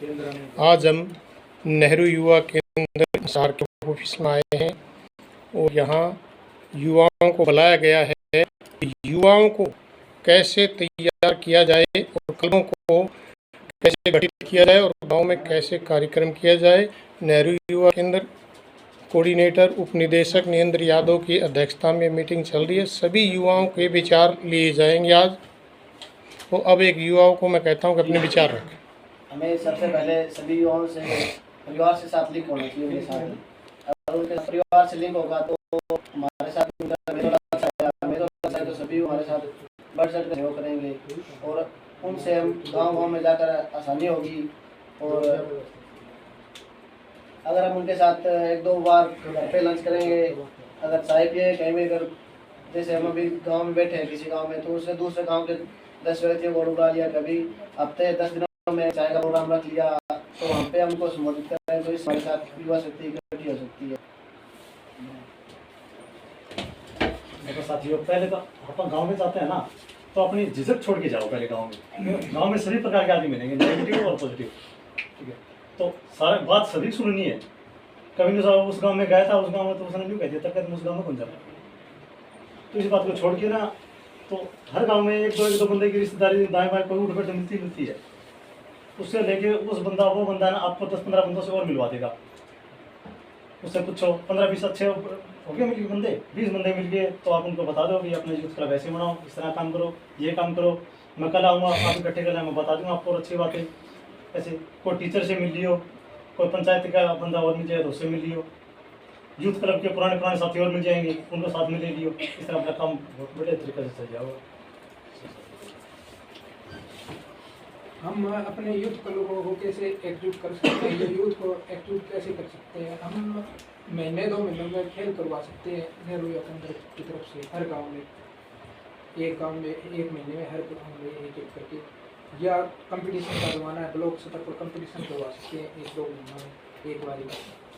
आज हम नेहरू युवा केंद्र हिसार के ऑफिस में आए हैं और यहाँ युवाओं को बुलाया गया है। युवाओं को कैसे तैयार किया जाए और क्लबों को कैसे गठित किया जाए और गांव में कैसे कार्यक्रम किया जाए। नेहरू युवा केंद्र कोऑर्डिनेटर उप निदेशक नरेंद्र यादव की अध्यक्षता में मीटिंग चल रही है। सभी युवाओं के विचार लिए जाएंगे आज। तो अब एक युवाओं को मैं कहता हूँ कि अपने विचार रखें। हमें सबसे पहले सभी युवाओं से परिवार से साथ लिंक होना चाहिए उनके साथ। अगर उनके परिवार से लिंक होगा तो हमारे साथ तो सभी हमारे साथ बढ़ चढ़ कर सहयोग करेंगे और उनसे हम गांव में जाकर आसानी होगी। और अगर हम उनके साथ एक दो बार घर पे लंच करेंगे, अगर चाय पिए कहीं भी, अगर जैसे हम अभी गांव में बैठे हैं किसी गांव में, तो उससे दूसरे गांव के 10 व्यक्तियों को बुला लिया, कभी हफ्ते 10 दिनों में चाय का प्रोग्राम रख लिया, तो वहाँ पे हमको संबोधित करें तो इस हमारे साथ युवा शक्ति इकट्ठी हो सकती है। देखो साथियों, पहले तो अपन गांव में जाते हैं ना, तो अपनी झिझक छोड़ के जाओ पहले गांव में। गांव में सभी प्रकार के आदमी मिलेंगे, नेगेटिव और पॉजिटिव, ठीक है। तो सारा बात सभी सुननी है। कभी नहीं साहब उस गांव में गया था, उस गांव में तो उसने नहीं कह दिया तब उस गांव में कौन जा रहा है। तो इस बात को छोड़ के ना, तो हर गांव में एक दो बंदे की रिश्तेदारी दाएं बाएं कोई उठ बैठ मिलती है। उससे लेके उस बंदा वो बंदा है ना, आपको 10-15 बंदों से और मिलवा देगा। उससे पूछो 15-20 अच्छे हो गए मिल बंदे, 20 बंदे मिल गए, तो आप उनको बता दो कि अपना यूथ क्लब ऐसे बनाओ, इस तरह काम करो, ये काम करो। मैं कल आऊँगा, आप इकट्ठे कर लें, मैं बता दूँगा आपको और अच्छी बातें। ऐसे कोई टीचर से मिल लियो, कोई पंचायत का बंदा और मिल जाए तो उससे मिल लियो, यूथ क्लब के पुराने साथी और मिल जाएंगे, उनको साथ में ले लियो। इस तरह अपना काम बहुत बड़े तरीके से चल जाओगे। हम अपने यूथ क्लबों को कैसे एकजुट कर सकते हैं, यूथ को एकजुट कैसे कर सकते हैं। हम महीने 2 महीनों में खेल करवा सकते हैं नेहरू युवा केंद्र की तरफ से। हर गांव में एक महीने में हर गाँव में एक करके, या कंपटीशन करवाना है, ब्लॉक स्तर पर कंपटीशन करवा सकते हैं 1-2 महीनों में एक बारी।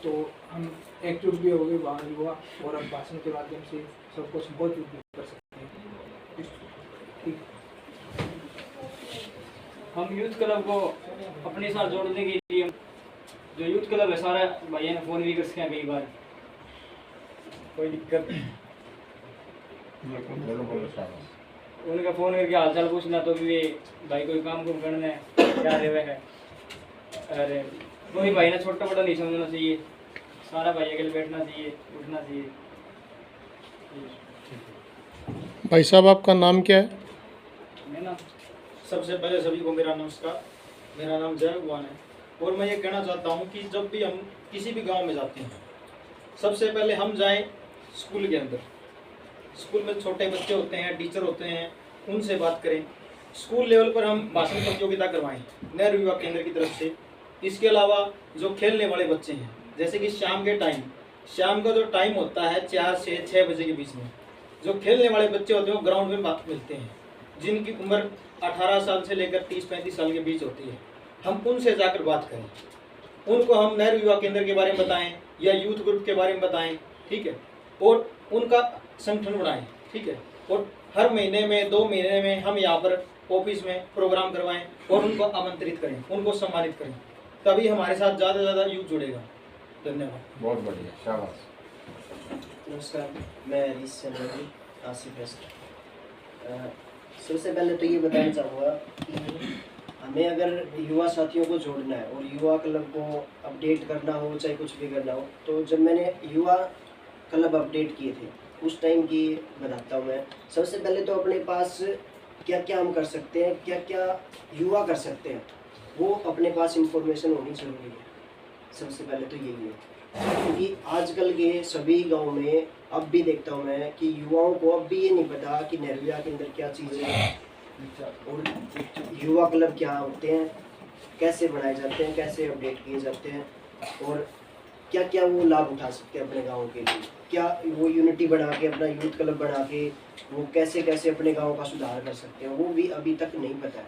तो हम एकजुट भी हो गए वहाँ युवा, और हम भाषण के माध्यम से सबको संबोधित भी कर सकते हैं। ठीक, हम यूथ क्लब को अपने साथ जोड़ने के लिए जो यूथ क्लब है सारा भैया ने फ़ोन भी कर सके कई बार, कोई दिक्कत उनका फ़ोन करके हाल चाल पूछना, तो भी भाई कोई काम कुम करना है क्या रेवे है। अरे कोई भाई ना छोटा बड़ा नहीं समझना चाहिए, सारा भाई अकेले बैठना चाहिए, उठना चाहिए। भाई साहब आपका नाम क्या है? ना सबसे पहले सभी को मेरा नमस्कार। मेरा नाम जय भगवान है और मैं ये कहना चाहता हूँ कि जब भी हम किसी भी गांव में जाते हैं, सबसे पहले हम जाएं स्कूल के अंदर। स्कूल में छोटे बच्चे होते हैं, टीचर होते हैं, उनसे बात करें। स्कूल लेवल पर हम भाषण प्रतियोगिता करवाएं नेहरू युवा केंद्र की तरफ से। इसके अलावा जो खेलने वाले बच्चे हैं, जैसे कि शाम का जो टाइम होता है 4 से 6 बजे के बीच में, जो खेलने वाले बच्चे होते हैं वो ग्राउंड में मिलते हैं, जिनकी उम्र 18 साल से लेकर 30-35 साल के बीच होती है। हम उनसे जाकर बात करें, उनको हम नेहरू युवा केंद्र के बारे में बताएं या यूथ ग्रुप के बारे में बताएं, ठीक है, और उनका संगठन बनाएं, ठीक है। और हर महीने में 2 महीने में हम यहाँ पर ऑफिस में प्रोग्राम करवाएं और उनको आमंत्रित करें, उनको सम्मानित करें, तभी हमारे साथ ज़्यादा से ज़्यादा यूथ जुड़ेगा। धन्यवाद। बहुत बढ़िया, शाबाश। नमस्कार, मैं आसिफ। सबसे पहले तो ये बताना चाहूँगा कि हमें अगर युवा साथियों को जोड़ना है और युवा क्लब को अपडेट करना हो, चाहे कुछ भी करना हो, तो जब मैंने युवा क्लब अपडेट किए थे उस टाइम की बताता हूँ मैं। सबसे पहले तो अपने पास क्या क्या हम कर सकते हैं, क्या क्या युवा कर सकते हैं, वो अपने पास इंफॉर्मेशन होनी ज़रूरी है। सबसे पहले तो यही है, क्योंकि आजकल के सभी गांव में अब भी देखता हूँ मैं कि युवाओं को अब भी ये नहीं पता कि नेहरू युवा केंद्र क्या चीज़ है और युवा क्लब क्या होते हैं, कैसे बनाए जाते हैं, कैसे अपडेट किए जाते हैं, और क्या क्या वो लाभ उठा सकते हैं अपने गाँव के लिए। क्या वो यूनिटी बना के, अपना यूथ क्लब बना के वो कैसे कैसे अपने गाँव का सुधार कर सकते हैं, वो भी अभी तक नहीं पता है।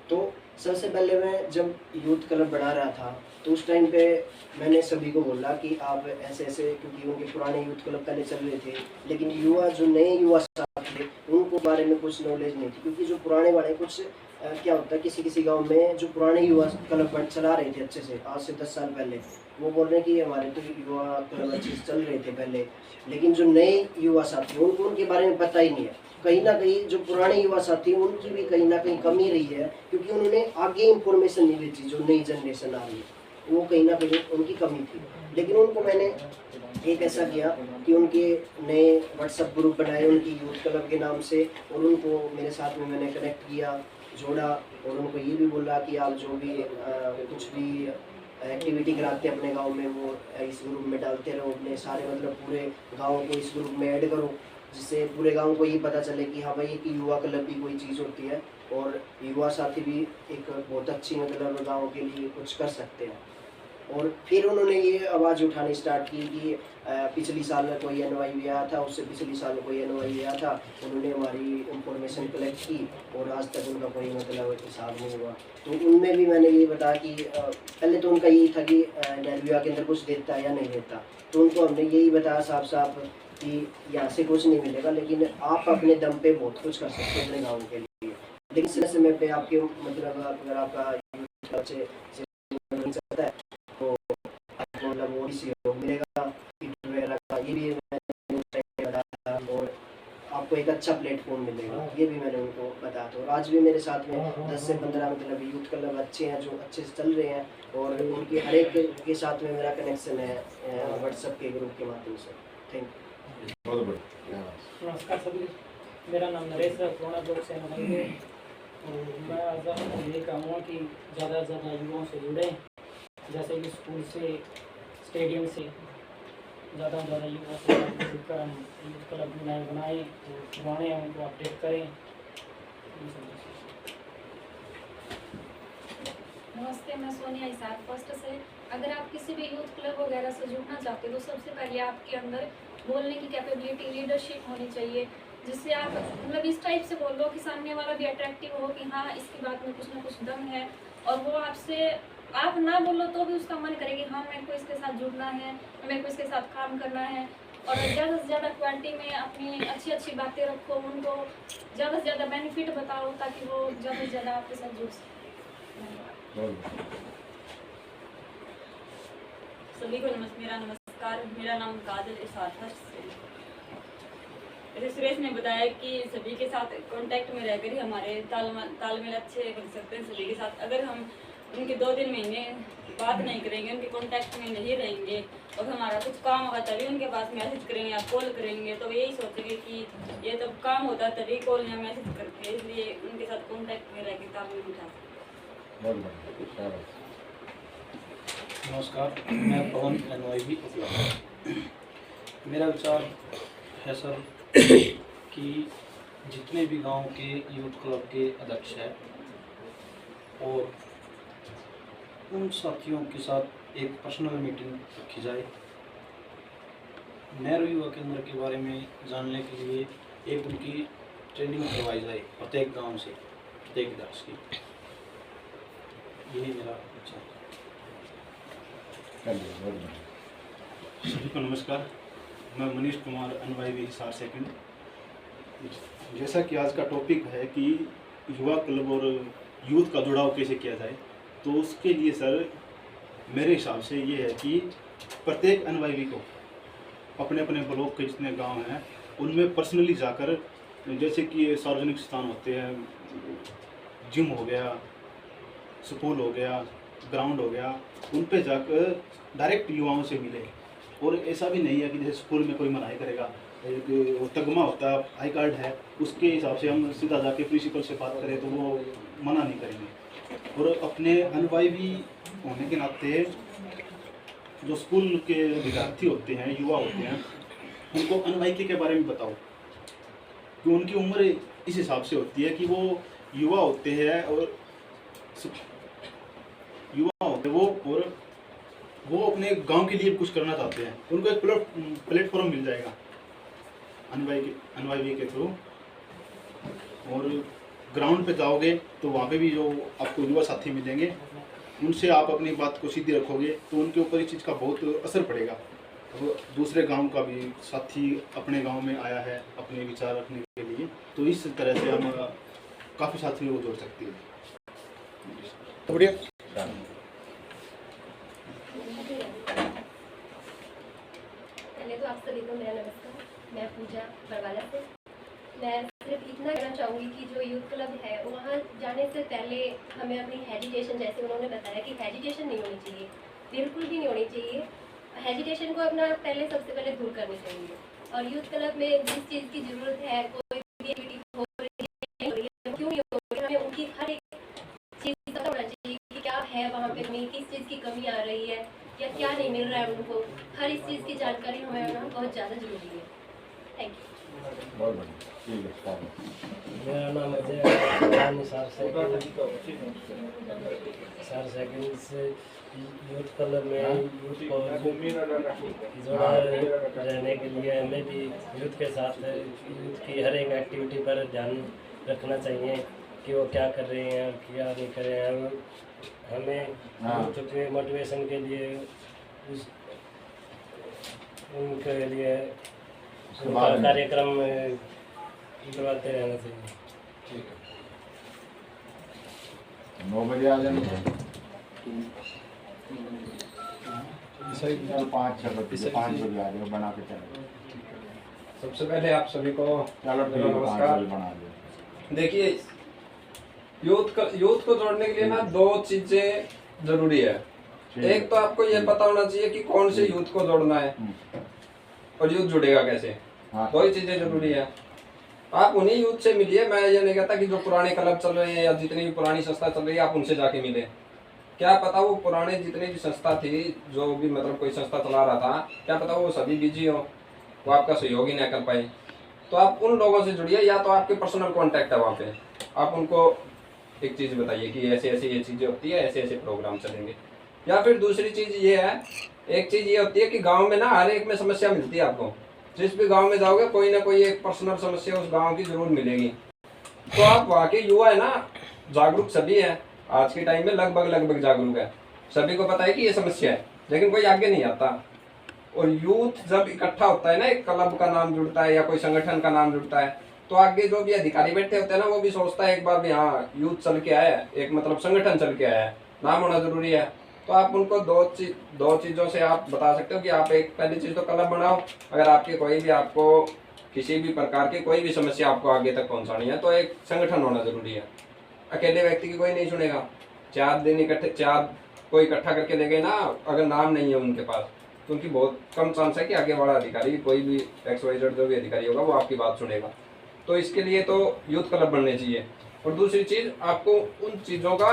तो सबसे पहले मैं जब यूथ क्लब बना रहा था तो उस टाइम पे मैंने सभी को बोला कि आप ऐसे ऐसे, क्योंकि उनके पुराने यूथ क्लब पहले चल रहे थे, लेकिन युवा जो नए युवा साथी थे उनको बारे में कुछ नॉलेज नहीं थी, क्योंकि जो पुराने वाले कुछ क्या होता है किसी किसी गांव में जो पुराने युवा क्लब चला रहे थे अच्छे से, आज से 10 साल पहले, वो बोल रहे हैं कि हमारे तो युवा क्लब अच्छे से चल रहे थे पहले, लेकिन जो नए युवा साथी उनको उनके बारे में पता ही नहीं है। कहीं ना कहीं जो पुराने युवा साथी उनकी भी कहीं ना कहीं कमी रही है, क्योंकि उन्होंने आगे इंफॉर्मेशन नहीं दी थी। जो नई जनरेशन आ रही है वो कहीं ना कहीं उनकी कमी थी, लेकिन उनको मैंने एक ऐसा किया कि उनके नए व्हाट्सएप ग्रुप बनाए उनकी यूथ क्लब के नाम से, और उनको मेरे साथ में मैंने कनेक्ट किया, जोड़ा, और उनको ये भी बोला कि आप जो भी कुछ भी एक्टिविटी कराते हैं अपने गांव में वो इस ग्रुप में डालते रहो, अपने सारे मतलब पूरे गांव को इस ग्रुप में ऐड करो, जिससे पूरे गांव को ये पता चले कि हाँ भाई कि युवा क्लब भी कोई चीज़ होती है और युवा साथी भी एक बहुत अच्छी मतलब गाँव के लिए कुछ कर सकते हैं। और फिर उन्होंने ये आवाज़ उठानी स्टार्ट की कि पिछली साल कोई NYV आया था, उससे पिछली साल कोई NYV आया था, उन्होंने हमारी इंफॉर्मेशन कलेक्ट की और आज तक उनका कोई मतलब हिसाब नहीं हुआ। तो उनमें भी मैंने ये बताया कि पहले तो उनका यही था कि नेहरू के अंदर कुछ देता है या नहीं देता, तो उनको हमने यही बताया साफ साफ कि यहाँ से कुछ नहीं मिलेगा, लेकिन आप अपने दम पे बहुत कुछ कर सकते हैं अपने गाँव के लिए। लेकिन इस समय पे आपके मतलब अगर आपका है तो आपको मतलब वो भी सहयोग मिलेगा वगैरह का, ये भी मैंने बताया, और आपको एक अच्छा प्लेटफॉर्म मिलेगा, ये भी मैंने उनको बताया था। और आज भी मेरे साथ में 10 से 15 मतलब यूथ क्लब अच्छे हैं जो अच्छे से चल रहे हैं, और उनके हर एक के साथ में मेरा कनेक्शन है व्हाट्सएप के ग्रुप के माध्यम से। Thank you. नमस्कार सभी, मेरा नाम नरेश है, कोरोना ब्लॉक से हमारे, और मैं आज यही कहूँगा कि ज़्यादा से ज़्यादा युवाओं से जुड़ें, जैसे कि स्कूल से, स्टेडियम से ज़्यादा से ज़्यादा युवा से जुड़कर हम यूथ क्लब नए बनाएँ, तो पुराने हैं उनको अपडेट करें। नमस्ते, मैं सोनिया इसार फर्स्ट से। अगर आप किसी भी यूथ क्लब वगैरह से जुड़ना चाहते हो तो सबसे पहले आपके अंदर बोलने की कैपेबिलिटी, लीडरशिप होनी चाहिए, जिससे आप मतलब इस टाइप से बोल लो कि सामने वाला भी अट्रैक्टिव हो कि हाँ इसकी बात में कुछ ना कुछ दम है, और वो आपसे आप ना बोलो तो भी उसका मन करे कि हाँ मेरे को इसके साथ जुड़ना है, मेरे को इसके साथ काम करना है। और ज़्यादा से ज़्यादा क्वालिटी में अपनी अच्छी अच्छी बातें रखो, उनको ज़्यादा से ज़्यादा बेनिफिट बताओ ताकि वो ज़्यादा से ज़्यादा आपके साथ जुड़ सके। सभी को नमस्कार, मेरा नाम काजल इसार है। जैसे सुरेश ने बताया कि सभी के साथ कांटेक्ट में रहकर ही हमारे तालमेल अच्छे बन सकते हैं सभी के साथ। अगर हम उनके 2-3 महीने बात नहीं करेंगे, उनके कांटेक्ट में नहीं रहेंगे और हमारा कुछ काम होगा तभी उनके पास मैसेज करेंगे या कॉल करेंगे, तो यही सोचेंगे कि ये तो काम होता है तभी कॉल या मैसेज करके, इसलिए उनके साथ कांटेक्ट में रहकर तालमेल उठा सकते। नमस्कार, मैं पवन NYV उपलब्ध। मेरा विचार है सर कि जितने भी गांव के यूथ क्लब के अध्यक्ष हैं और उन साथियों के साथ एक पर्सनल मीटिंग रखी जाए, नेहरू युवा केंद्र के बारे में जानने के लिए एक उनकी ट्रेनिंग करवाई जाए प्रत्येक गांव से, प्रत्येक अध्यक्ष की। यही मेरा विचार है। सभी को नमस्कार, मैं मनीष कुमार NYV हिसार सेकंड। जैसा कि आज का टॉपिक है कि युवा क्लब और यूथ का जुड़ाव कैसे किया जाए, तो उसके लिए सर मेरे हिसाब से ये है कि प्रत्येक NYV को अपने अपने ब्लॉक के जितने गांव हैं उनमें पर्सनली जाकर, जैसे कि सार्वजनिक स्थान होते हैं, जिम हो गया, स्कूल हो गया, ग्राउंड हो गया, उन पे जाकर डायरेक्ट युवाओं से मिले। और ऐसा भी नहीं है कि जैसे स्कूल में कोई मनाही करेगा, एक तगमा होता है, आई कार्ड है, उसके हिसाब से हम सीधा जाके प्रिंसिपल से बात करें तो वो मना नहीं करेंगे। और अपने NYV होने के नाते जो स्कूल के विद्यार्थी होते हैं, युवा होते हैं, उनको NYK के बारे में बताओ कि उनकी उम्र इस हिसाब से होती है कि वो युवा होते हैं और वो अपने गांव के लिए कुछ करना चाहते हैं, उनको एक प्लेटफॉर्म मिल जाएगा NYV के थ्रू। और ग्राउंड पे जाओगे तो वहाँ पे भी जो आपको युवा साथी मिलेंगे, उनसे आप अपनी बात को सीधी रखोगे तो उनके ऊपर इस चीज़ का बहुत असर पड़ेगा। तो दूसरे गांव का भी साथी अपने गांव में आया है अपने विचार रखने के लिए, तो इस तरह से हम काफ़ी साथियों को जोड़ सकते हैं। बढ़िया। पहले तो आप सभी को मेरा नमस्कार। मैं पूजा बरवाला से। मैं सिर्फ इतना कहना चाहूँगी कि जो यूथ क्लब है वहाँ जाने से पहले हमें अपनी हेजिटेशन, जैसे उन्होंने बताया कि हेजिटेशन नहीं होनी चाहिए, बिल्कुल भी नहीं होनी चाहिए। हेजिटेशन को अपना पहले सबसे पहले दूर करनी चाहिए। और यूथ क्लब में जिस चीज़ की ज़रूरत है, कोई भी एक्टिविटी हो रही है, क्यों नहीं हो रही है, हमें उनकी हर एक चीज़ पता होना चाहिए कि क्या है वहाँ पे, हमें किस चीज़ की कमी आ रही है या क्या नहीं मिल रहा है उनको। हर इस चीज़ की जानकारी हमें होना बहुत ज़्यादा ज़रूरी है। Thank you. बहुत बढ़िया, ठीक है। मेरा नाम अजय सर सेकंड से यूथ क्लब में यूथ को जुड़ा रहने के लिए हमें भी यूथ के साथ यूथ की हर एक एक्टिविटी पर ध्यान रखना चाहिए कि वो क्या कर रहे हैं और क्या नहीं कर रहे हैं। हमें यूथ के मोटिवेशन के लिए उनके लिए उनका कार्यक्रम करवाते रहना चाहिए। ठीक है, 9 बजे आ जाना। 5-6 बजे 5 बजे आ जाओ, बना के चलो। सबसे पहले आप सभी को चलो ठीक है, 5 बजे बना दो। देखिए, यूथ को जोड़ने के लिए ना 2 चीजें जरूरी है। एक तो आपको ये पता होना चाहिए कि कौन से यूथ को जोड़ना है और यूथ जुड़ेगा कैसे। 2 ही चीजें जरूरी है। आप उन्हीं यूथ से मिलिए। मैं ये नहीं कहता कि जो पुराने क्लब चल रहे हैं या जितनी भी पुरानी संस्था चल रही है आप उनसे जाके मिले। क्या पता वो पुराने जितनी भी संस्था थी, जो भी मतलब कोई संस्था चला रहा था, क्या पता वो सभी बिजी हो, वो आपका सहयोग ही ना कर पाए। तो आप उन लोगों से जुड़िए, या तो आपके पर्सनल कॉन्टैक्ट है वहाँ पे, आप उनको एक चीज़ बताइए कि ऐसे ऐसे ये चीज़ें होती है, ऐसे ऐसे प्रोग्राम चलेंगे। या फिर दूसरी चीज़ ये है, एक चीज़ ये होती है कि गाँव में ना हर एक में समस्या मिलती है आपको। जिस भी गांव में जाओगे कोई ना कोई एक पर्सनल समस्या उस गांव की जरूर मिलेगी। तो आप वहाँ के युवा है ना, जागरूक सभी है, आज के टाइम में लगभग जागरूक है, सभी को पता है कि ये समस्या है, लेकिन कोई आगे नहीं आता। और यूथ जब इकट्ठा होता है ना, एक क्लब का नाम जुड़ता है या कोई संगठन का नाम जुड़ता है, तो आगे जो भी अधिकारी बैठे होते हैं ना, वो भी सोचता है एक बार भी हाँ यूथ चल के आया है, एक मतलब संगठन चल के आया है, नाम होना जरूरी है। तो आप उनको 2 चीज़ों से आप बता सकते हो कि आप एक पहली चीज़ तो क्लब बनाओ। अगर आपके कोई भी आपको किसी भी प्रकार की कोई भी समस्या आपको आगे तक पहुंचानी है तो एक संगठन होना जरूरी है। अकेले व्यक्ति की कोई नहीं सुनेगा। 4 दिन इकट्ठे 4 कोई इकट्ठा करके ले गए ना, अगर नाम नहीं है उनके पास तो उनकी बहुत कम चांस है कि आगे वाला अधिकारी, कोई भी XYZ जो भी अधिकारी होगा वो आपकी बात सुनेगा। तो इसके लिए तो यूथ क्लब बनने चाहिए। और दूसरी चीज़, आपको उन चीज़ों का,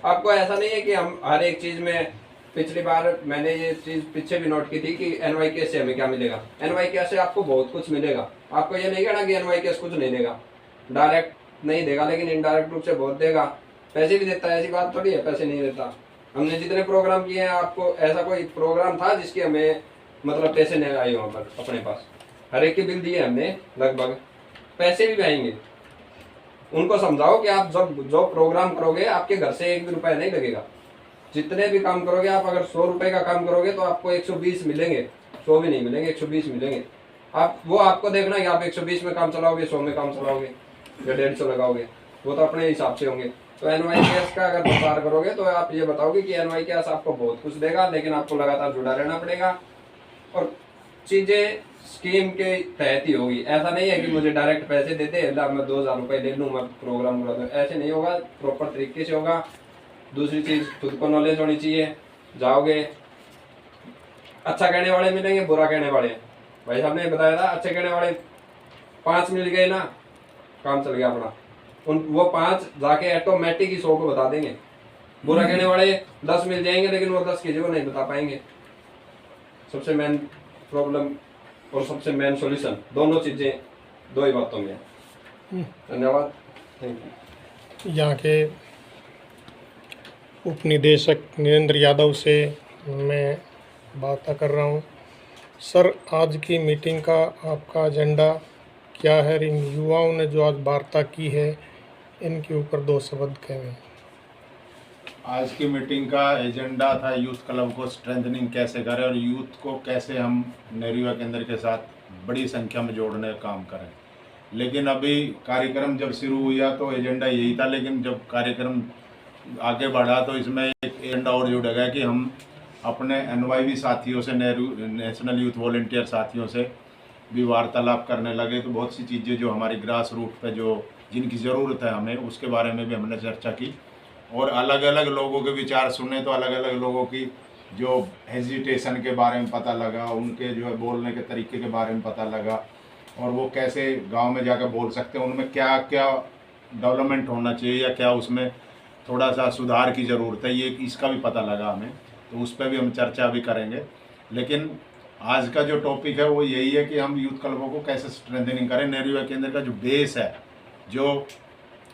आपको ऐसा नहीं है कि हम हर एक चीज़ में, पिछली बार मैंने ये चीज़ पीछे भी नोट की थी कि NYK से हमें क्या मिलेगा। NYK से आपको बहुत कुछ मिलेगा। आपको ये नहीं कहना कि NYK कुछ नहीं देगा, डायरेक्ट नहीं देगा लेकिन इनडायरेक्ट रूप से बहुत देगा। पैसे भी देता है, ऐसी बात थोड़ी है पैसे नहीं देता। हमने जितने प्रोग्राम किए हैं, आपको ऐसा कोई प्रोग्राम था जिसके हमें मतलब पैसे नहीं आए वहाँ पर अपने पास, हर एक के बिल दिए हमने, लगभग पैसे भी आएंगे। उनको समझाओ कि आप जब जो प्रोग्राम करोगे आपके घर से 1 भी रुपया नहीं लगेगा। जितने भी काम करोगे आप, अगर 100 रुपये का काम करोगे तो आपको 120 मिलेंगे, 100 भी नहीं मिलेंगे, 120 मिलेंगे। आप वो आपको देखना है कि आप 120 में काम चलाओगे, 100 में काम चलाओगे या 150 लगाओगे, वो तो अपने हिसाब से होंगे। तो NYK का अगर प्रचार करोगे तो आप ये बताओगे कि NYK आपको बहुत कुछ देगा, लेकिन आपको लगातार जुड़ा रहना पड़ेगा और चीज़ें स्कीम के तहत ही होगी। ऐसा नहीं है कि मुझे डायरेक्ट पैसे देते हैं, मैं 2000 रुपये ले लूँ, मैं प्रोग्राम करा दूँ, ऐसे नहीं होगा, प्रॉपर तरीके से होगा। दूसरी चीज़, खुद को नॉलेज होनी चाहिए। जाओगे, अच्छा कहने वाले मिलेंगे, बुरा कहने वाले, भाई साहब ने बताया था, अच्छे कहने वाले 5 मिल गए ना, काम चल गया अपना। वो 5 जाके ऑटोमेटिक ही 100 को बता देंगे। बुरा कहने वाले 10 मिल जाएंगे, लेकिन वो 10 किसी को नहीं बता पाएंगे। सबसे मेन प्रॉब्लम और सबसे मेन सॉल्यूशन, दोनों चीज़ें 2 ही बातों में है। धन्यवाद, थैंक यू। यहाँ के उपनिदेशक नरेंद्र यादव से मैं बात कर रहा हूँ। सर, आज की मीटिंग का आपका एजेंडा क्या है? इन युवाओं ने जो आज वार्ता की है, इनके ऊपर 2 शब्द कहें। आज की मीटिंग का एजेंडा था यूथ क्लब को स्ट्रेंथनिंग कैसे करें और यूथ को कैसे हम नेहरू युवा केंद्र के साथ बड़ी संख्या में जोड़ने का काम करें। लेकिन अभी कार्यक्रम जब शुरू हुआ तो एजेंडा यही था, लेकिन जब कार्यक्रम आगे बढ़ा तो इसमें एक एजेंडा और जुड़ गया कि हम अपने NYV साथियों से, नेशनल यूथ वॉलंटियर साथियों से भी वार्तालाप करने लगे। तो बहुत सी चीज़ें जो हमारी ग्रास रूट पे जो जिनकी ज़रूरत है हमें, उसके बारे में भी हमने चर्चा की और अलग अलग लोगों के विचार सुने। तो अलग अलग लोगों की जो हेजिटेशन के बारे में पता लगा, उनके जो है बोलने के तरीके के बारे में पता लगा और वो कैसे गांव में जाकर बोल सकते हैं, उनमें क्या क्या डेवलपमेंट होना चाहिए या क्या उसमें थोड़ा सा सुधार की ज़रूरत है, ये इसका भी पता लगा हमें। तो उस पर भी हम चर्चा भी करेंगे। लेकिन आज का जो टॉपिक है वो यही है कि हम यूथ क्लबों को कैसे स्ट्रेंथनिंग करें। नेहरू युवा केंद्र का जो बेस है, जो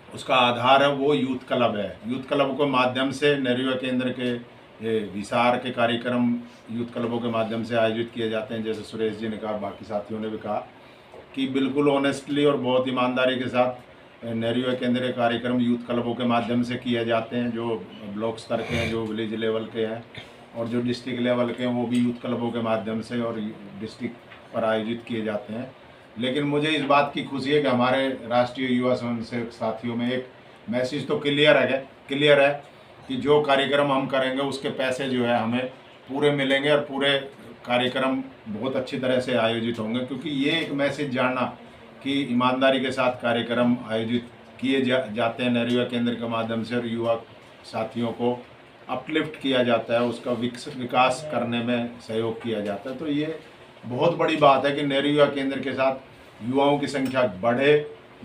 उसका आधार है, वो यूथ क्लब है। यूथ क्लब के माध्यम से नेहरू युवा केंद्र के विसार के कार्यक्रम यूथ क्लबों के माध्यम से आयोजित किए जाते हैं। जैसे सुरेश जी ने कहा, बाकी साथियों ने भी कहा कि बिल्कुल ऑनेस्टली और बहुत ईमानदारी के साथ नेहरू युवा केंद्र के कार्यक्रम यूथ क्लबों के माध्यम से किए जाते हैं। जो ब्लॉक स्तर के हैं, जो विलेज लेवल के हैं और जो डिस्ट्रिक्ट लेवल के हैं, वो भी यूथ क्लबों के माध्यम से और डिस्ट्रिक्ट पर आयोजित किए जाते हैं। लेकिन मुझे इस बात की खुशी है कि हमारे राष्ट्रीय युवा स्वयंसेवक साथियों में एक मैसेज तो क्लियर है कि जो कार्यक्रम हम करेंगे उसके पैसे जो है हमें पूरे मिलेंगे और पूरे कार्यक्रम बहुत अच्छी तरह से आयोजित होंगे। क्योंकि ये एक मैसेज जानना कि ईमानदारी के साथ कार्यक्रम आयोजित किए जाते हैं नेहरू युवा केंद्र के माध्यम से और युवा साथियों को अपलिफ्ट किया जाता है, उसका विकास करने में सहयोग किया जाता है। तो ये बहुत बड़ी बात है कि नेहरू युवा केंद्र के साथ युवाओं की संख्या बढ़े,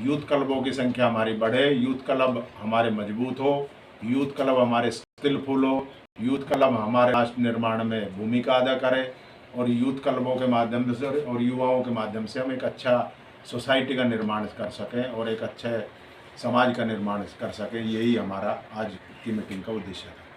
यूथ क्लबों की संख्या हमारी बढ़े, यूथ क्लब हमारे मजबूत हो, यूथ क्लब हमारे स्किलफुल हो, यूथ क्लब हमारे राष्ट्र निर्माण में भूमिका अदा करे और यूथ क्लबों के माध्यम से और युवाओं के माध्यम से हम एक अच्छा सोसाइटी का निर्माण कर सकें और एक अच्छे समाज का निर्माण कर सकें। यही हमारा आज की मीटिंग का उद्देश्य है।